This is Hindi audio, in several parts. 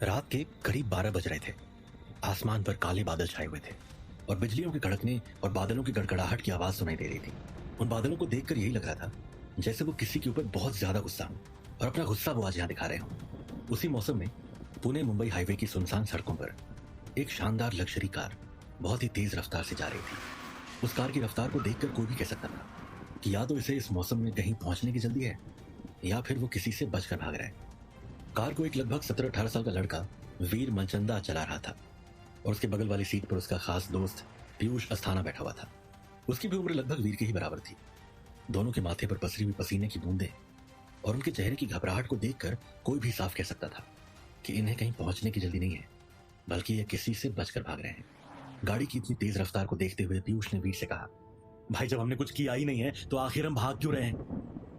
रात के करीब 12 बज रहे थे। आसमान पर काले बादल छाए हुए थे और बिजलियों के कड़कने और बादलों की गड़गड़ाहट की आवाज सुनाई दे रही थी। उन बादलों को देखकर यही लग रहा था जैसे वो किसी के ऊपर बहुत ज्यादा गुस्सा हो और अपना गुस्सा वो आज यहाँ दिखा रहे हों। उसी मौसम में पुणे मुंबई हाईवे की सुनसान सड़कों पर एक शानदार लग्जरी कार बहुत ही तेज रफ्तार से जा रही थी। उस कार की रफ्तार को देखकर कोई भी कह सकता था कि या तो इसे इस मौसम में कहीं पहुंचने की जल्दी है या फिर वो किसी से बचकर भाग रहा है। कार को एक लगभग 17-18 साल का लड़का वीर मनचंदा चला रहा था और उसके बगल वाली सीट पर उसका खास दोस्त पीयूष अस्थाना बैठा हुआ था। उसकी भी उम्र लगभग वीर के ही बराबर थी। दोनों के माथे पर पसरी हुई पसीने की बूंदें और उनके चेहरे की घबराहट को देखकर कोई भी साफ कह सकता था कि इन्हें कहीं पहुंचने की जल्दी नहीं है, बल्कि ये किसी से बचकर भाग रहे हैं। गाड़ी की इतनी तेज रफ्तार को देखते हुए पीयूष ने वीर से कहा, भाई जब हमने कुछ किया ही नहीं है तो आखिर हम भाग क्यों रहे हैं?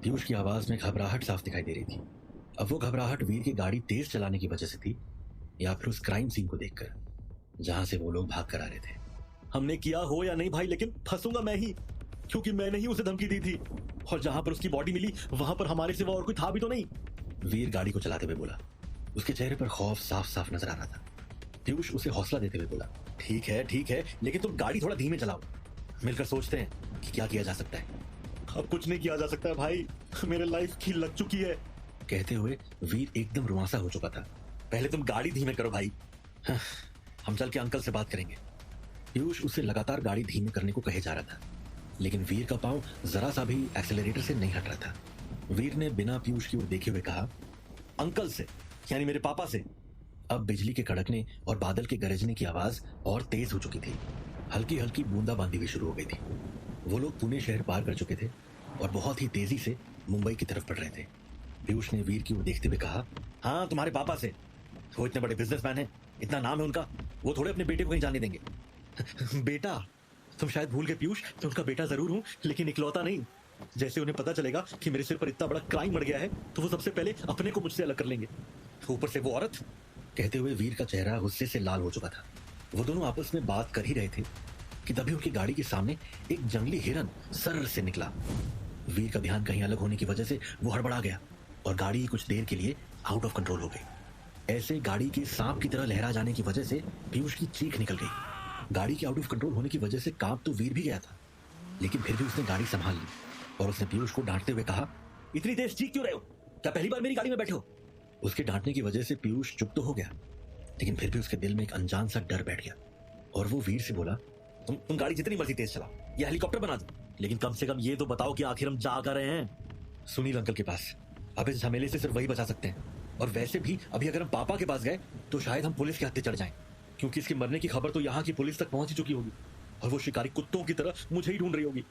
पीयूष की आवाज में घबराहट साफ दिखाई दे रही थी। अब वो घबराहट वीर की गाड़ी तेज चलाने की वजह से थी या फिर उस क्राइम सीन को देखकर जहां से वो लोग भाग कर आ रहे थे। हमने किया हो या नहीं भाई, लेकिन फंसूंगा मैं ही, क्योंकि मैंने ही उसे धमकी दी थी और जहां पर उसकी बॉडी मिली वहां पर हमारे सिवा और कोई था भी तो नहीं। वीर गाड़ी को चलाते हुए बोला। उसके चेहरे पर खौफ साफ साफ नजर आ रहा था। पीयूष उसे हौसला देते हुए बोला, ठीक है, लेकिन तुम गाड़ी थोड़ा धीमे चलाओ, मिलकर सोचते हैं कि क्या किया जा सकता है। अब कुछ नहीं किया जा सकता है भाई, मेरे लाइफ की लग चुकी है। कहते हुए वीर एकदम रुआंसा हो चुका था। पहले तुम गाड़ी धीमे करो भाई, हम चल के अंकल से बात करेंगे। पीयूष उसे लगातार गाड़ी धीमे करने को कहे जा रहा था, लेकिन वीर का पांव जरा सा भी एक्सेलरेटर से नहीं हट रहा था। वीर ने बिना पीयूष की ओर देखे हुए कहा, अंकल से यानी मेरे पापा से। अब बिजली के कड़कने और बादल के गरजने की आवाज और तेज हो चुकी थी। हल्की हल्की बूंदाबांदी भी शुरू हो गई थी। वो लोग पुणे शहर पार कर चुके थे और बहुत ही तेजी से मुंबई की तरफ बढ़ रहे थे। पीयूष ने वीर की ओर देखते हुए कहा, हाँ तुम्हारे पापा से, वो इतने बड़े बिजनेसमैन हैं, इतना नाम है उनका, वो थोड़े अपने बेटे को कहीं जाने देंगे। बेटा, तुम शायद भूल गए पीयूष, तो उनका बेटा जरूर हूं लेकिन इकलौता नहीं। जैसे उन्हें पता चलेगा कि मेरे सिर पर इतना बड़ा क्राइम बढ़ गया है तो वो सबसे पहले अपने को मुझसे अलग कर लेंगे, ऊपर से वो औरत। कहते हुए वीर का चेहरा गुस्से से लाल हो चुका था। वो दोनों आपस में बात कर ही रहे थे कि तभी उनकी गाड़ी के सामने एक जंगली हिरन सर्र से निकला। वीर का ध्यान कहीं अलग होने की वजह से वो हड़बड़ा गया और गाड़ी कुछ देर के लिए आउट ऑफ कंट्रोल हो गई। ऐसे गाड़ी के सांप की तरह लहरा जाने की वजह से पीयूष की चीख निकल गई। गाड़ी के आउट ऑफ कंट्रोल होने की वजह से कांप तो वीर भी गया था, लेकिन फिर भी उसने गाड़ी संभाल ली और उसने पीयूष को डांटते हुए कहा, इतनी तेज चीख क्यों रहे हो? क्या पहली बार मेरी गाड़ी में बैठे हो? उसके डांटने की वजह से पीयूष चुप तो हो गया, लेकिन फिर भी उसके दिल में एक अनजान सा डर बैठ गया और वो वीर से बोला, तुम गाड़ी जितनी मर्जी तेज चलाओ या हेलीकॉप्टर बना दो, लेकिन कम से कम ये तो बताओ कि आखिर हम जा कर रहे हैं। सुनील अंकल के पास, अब इस झमेले से सिर्फ वही बचा सकते हैं, और वैसे भी अभी अगर हम पापा के पास गए तो शायद हम पुलिस के हत्थे चढ़ जाएं, क्योंकि इसके मरने की खबर तो यहाँ की पुलिस तक पहुंच ही चुकी होगी और वो शिकारी कुत्तों की तरह मुझे ही ढूंढ रही होगी।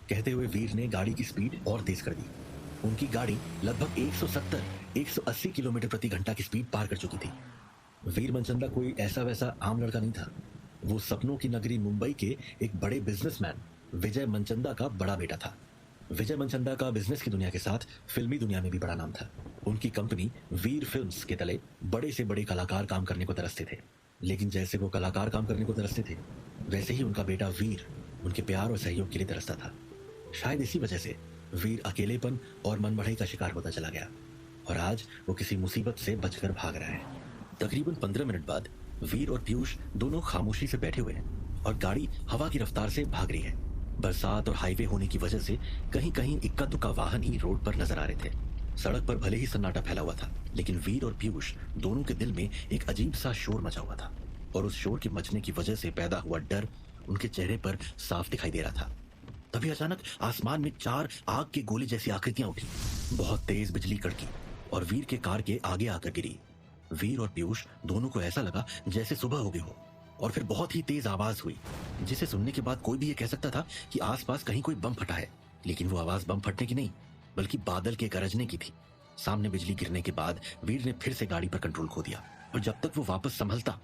कहते हुए वीर ने गाड़ी की स्पीड और तेज कर दी। उनकी गाड़ी लगभग 170-180 किलोमीटर प्रति घंटा की स्पीड पार कर चुकी थी। वीर मनचंदा कोई ऐसा वैसा आम लड़का नहीं था। वो सपनों की नगरी मुंबई के एक बड़े बिजनेसमैन विजय मनचंदा का बड़ा बेटा था। विजय मनचंदा का बिजनेस की दुनिया के साथ फिल्मी दुनिया में भी बड़ा नाम था। उनकी कंपनी वीर फिल्म्स के तले बड़े से बड़े कलाकार काम करने को तरसते थे, लेकिन जैसे वो कलाकार काम करने को तरसते थे वैसे ही उनका बेटा वीर उनके प्यार और सहयोग के लिए तरसता था। शायद इसी वजह से वीर अकेलेपन और मनमढ़ई का शिकार होता चला गया और आज वो किसी मुसीबत से बचकर भाग रहा है। तकरीबन 15 मिनट बाद वीर और पीयूष दोनों खामोशी से बैठे हुए हैं और गाड़ी हवा की रफ्तार से भाग रही है। बरसात और हाईवे होने की वजह से कहीं कहीं इक्का दुक्का वाहन ही रोड पर नजर आ रहे थे। सड़क पर भले ही सन्नाटा फैला हुआ था, लेकिन वीर और पीयूष दोनों के दिल में एक अजीब सा शोर मचा हुआ था और उस शोर के मचने की वजह से पैदा हुआ डर उनके चेहरे पर साफ दिखाई दे रहा था। तभी अचानक आसमान में 4 आग के गोले जैसी आकृतियां उठी। बहुत तेज बिजली कड़की और वीर के कार के आगे आकर गिरी। वीर और पीयूष दोनों को ऐसा लगा जैसे सुबह हो गई हो और फिर बहुत ही तेज आवाज हुई, जिसे सुनने के बाद कोई भी ये कह सकता था कि आसपास कहीं कोई बम फटा है, लेकिन वो आवाज बम फटने की नहीं बल्कि बादल के गरजने की थी। सामने बिजली गिरने के बाद वीर ने फिर से गाड़ी पर कंट्रोल खो दिया और जब तक वो वापस संभलता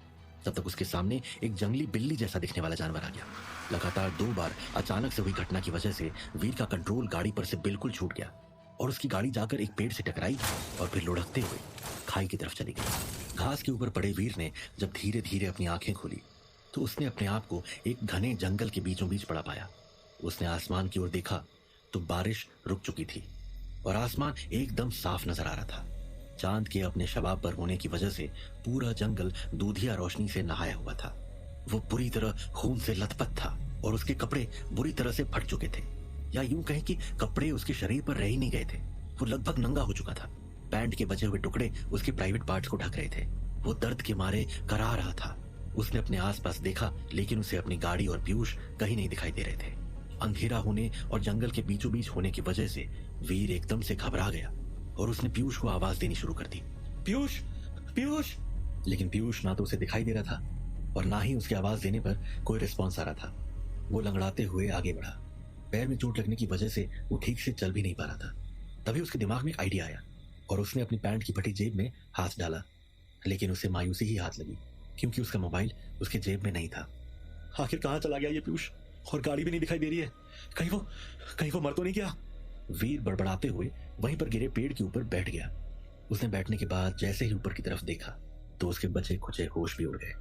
तब तक उसके सामने एक जंगली बिल्ली जैसा दिखने वाला जानवर आ गया। लगातार 2 बार अचानक से हुई घटना की वजह से वीर का कंट्रोल गाड़ी पर से बिल्कुल छूट गया और उसकी गाड़ी जाकर एक पेड़ से टकराई और फिर लुढ़कते हुए खाई की तरफ चली गई। घास के ऊपर पड़े वीर ने जब धीरे धीरे अपनी आंखें खोली तो उसने अपने आप को एक घने जंगल के बीचों बीच पड़ा पाया। उसने आसमान की ओर देखा तो बारिश रुक चुकी थी और आसमान एकदम साफ नजर आ रहा था। चांद के अपने शबाब पर होने की वजह से पूरा जंगल दूधिया रोशनी से नहाया हुआ था। वो पूरी तरह खून से लथपथ था और उसके कपड़े बुरी तरह से फट चुके थे, या यूं कहें कि कपड़े उसके शरीर पर रह ही नहीं गए थे। वो लगभग नंगा हो चुका था। पैंट के बचे हुए टुकड़े उसके प्राइवेट पार्ट्स को ढक रहे थे। वो दर्द के मारे करा रहा था। उसने अपने आसपास देखा, लेकिन उसे अपनी गाड़ी और पीयूष कहीं नहीं दिखाई दे रहे थे। अंधेरा होने और जंगल के बीचों बीच होने की वजह से वीर एकदम से घबरा गया और उसने पीयूष को आवाज देनी शुरू कर दी, पीयूष, पीयूष। लेकिन पीयूष ना तो उसे दिखाई दे रहा था और ना ही उसकी आवाज देने पर कोई रिस्पॉन्स आ रहा था। वो लंगड़ाते हुए आगे बढ़ा। पैर में चोट लगने की वजह से वो ठीक से चल भी नहीं पा रहा था। तभी उसके दिमाग में एक आइडिया आया और उसने अपनी पैंट की फटी जेब में हाथ डाला, लेकिन उसे मायूसी ही हाथ लगी क्योंकि उसका मोबाइल उसके जेब में नहीं था। आखिर कहाँ चला गया ये पीयूष? और गाड़ी भी नहीं दिखाई दे रही है। कहीं वो मर तो नहीं गया? वीर बड़बड़ाते हुए वहीं पर गिरे पेड़ के ऊपर बैठ गया। उसने बैठने के बाद जैसे ही ऊपर की तरफ देखा तो उसके बचे खुचे होश भी उड़ गए।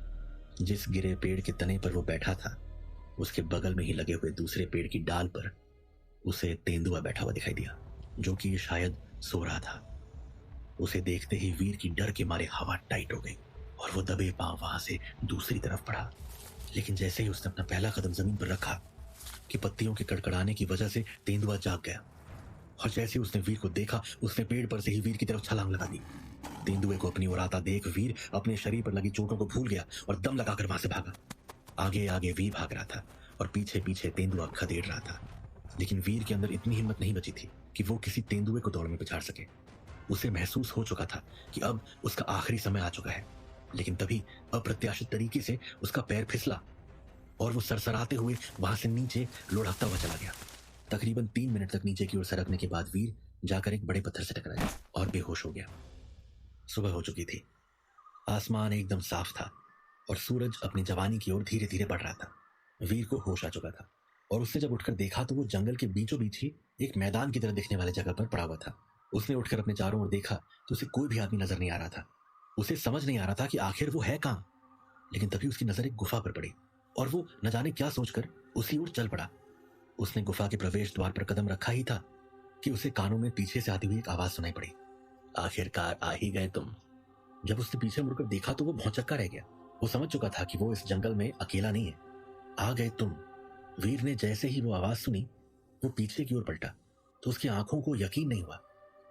जिस गिरे पेड़ के तने पर वो बैठा था, उसके बगल में ही लगे हुए दूसरे पेड़ की डाल पर उसे तेंदुआ बैठा हुआ दिखाई दिया, जो कि शायद सो रहा था। उसे देखते ही वीर की डर के मारे हवा टाइट हो गई और वो दबे पांव वहां से दूसरी तरफ बढ़ा। लेकिन जैसे ही उसने अपना पहला कदम जमीन पर रखा कि पत्तियों के कड़कड़ाने की वजह से तेंदुआ जाग गया और जैसे उसने वीर को देखा, उसने पेड़ पर से ही वीर की तरफ छलांग लगा दी। तेंदुए को अपनी ओर आता देख वीर अपने शरीर पर लगी चोटों को भूल गया और दम लगाकर वहां से भागा। आगे आगे वीर भाग रहा था और पीछे पीछे तेंदुआ खदेड़ रहा था। लेकिन वीर के अंदर इतनी हिम्मत नहीं बची थी कि वो किसी तेंदुए को दौड़ में पिछाड़ सके। उसे महसूस हो चुका था कि अब उसका आखिरी समय आ चुका है। लेकिन तभी अप्रत्याशित तरीके से उसका पैर फिसला और वो सरसराते हुए वहां से नीचे लुढ़कता हुआ चला गया। तकरीबन 3 मिनट तक नीचे की ओर सरकने के बाद वीर जाकर एक बड़े पत्थर से टकराया और बेहोश हो गया। सुबह हो चुकी थी। आसमान एकदम साफ था और सूरज अपनी जवानी की ओर धीरे धीरे बढ़ रहा था। वीर को होश आ चुका था और उसने जब उठकर देखा तो वो जंगल के बीचों बीच ही एक मैदान की तरह दिखने वाले जगह पर पड़ा हुआ था। उसने उठकर अपने चारों ओर देखा तो उसे कोई भी आदमी नजर नहीं आ रहा था। उसे समझ नहीं आ रहा था कि आखिर वो है कहां। लेकिन तभी उसकी नजर एक गुफा पर पड़ी और वो न जाने क्या सोचकर उसी ओर चल पड़ा। उसने गुफा के प्रवेश द्वार पर कदम रखा ही था कि उसे कानों में पीछे से आती हुई एक आवाज सुनाई पड़ी, आखिरकार आ ही गए तुम। जब उसने पीछे मुड़कर देखा तो वो भौंचक्का रह गया। वो समझ चुका था कि वो इस जंगल में अकेला नहीं है। आ गए तुम। वीर ने जैसे ही वो आवाज सुनी वो पीछे की ओर पलटा तो उसकी आंखों को यकीन नहीं हुआ।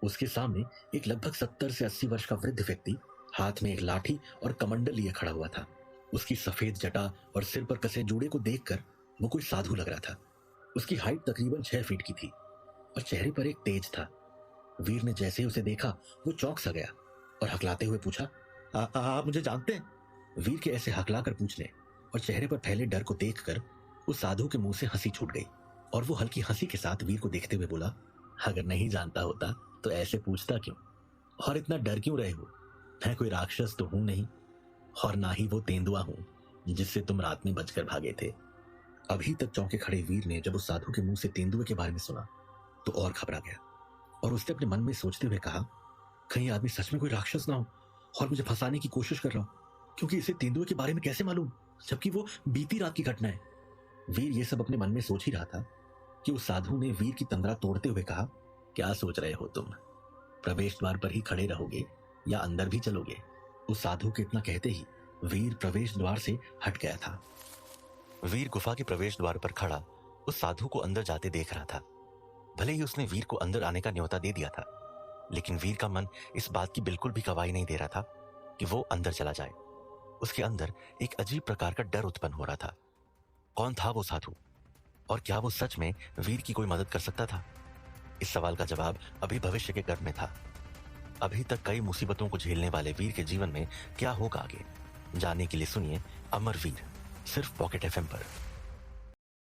उसके सामने एक लगभग 70 से 80 वर्ष का वृद्ध व्यक्ति हाथ में एक लाठी और कमंडल लिए खड़ा हुआ था। उसकी सफेद जटा और सिर पर कसे जूड़े को देखकर वो कोई साधु लग रहा था। उसकी हाइट तकरीबन 6 फीट की थी और चेहरे पर एक तेज था। वीर ने जैसे ही उसे देखा वो चौंक सा गया और हकलाते हुए पूछा, आप मुझे जानते हैं? वीर के ऐसे हकलाकर पूछने और चेहरे पर फैले डर को देखकर उस साधु के मुंह से हंसी छूट गई और वो हल्की हंसी के साथ वीर को देखते हुए बोला, अगर नहीं जानता होता तो ऐसे पूछता क्यों? और इतना डर क्यों रहे हो? मैं कोई राक्षस तो हूं नहीं और ना ही वो तेंदुआ हूं जिससे तुम रात में बचकर भागे थे। अभी तक चौंके खड़े वीर ने जब उस साधु के मुंह से तेंदुए के बारे में सुना तो और घबरा गया और उसने अपने मन में सोचते हुए कहा, कहीं आदमी सच में कोई राक्षस ना हो और मुझे फंसाने की कोशिश कर रहा हो, क्योंकि इसे तेंदुए के बारे में कैसे मालूम जबकि वो बीती रात की घटना है। वीर ये सब अपने मन में सोच ही रहा था कि उस साधु ने वीर की तंद्रा तोड़ते हुए कहा, क्या सोच रहे हो तुम? प्रवेश द्वार पर ही खड़े रहोगे या अंदर भी चलोगे? उस साधु के इतना कहते ही वीर प्रवेश द्वार से हट गया था। वीर गुफा के प्रवेश द्वार पर खड़ा उस साधु को अंदर जाते देख रहा था। भले ही उसने वीर को अंदर आने का न्योता दे दिया था, लेकिन वीर का मन इस बात की बिल्कुल भी गवाही नहीं दे रहा था कि वो अंदर चला जाए। उसके अंदर एक अजीब प्रकार का डर उत्पन्न हो रहा था। कौन था वो साधु और क्या वो सच में वीर की कोई मदद कर सकता था? इस सवाल का जवाब अभी भविष्य के गर्भ में था। अभी तक कई मुसीबतों को झेलने वाले वीर के जीवन में क्या होगा आगे, जानने के लिए सुनिए अमर वीर, सिर्फ पॉकेट एफएम पर।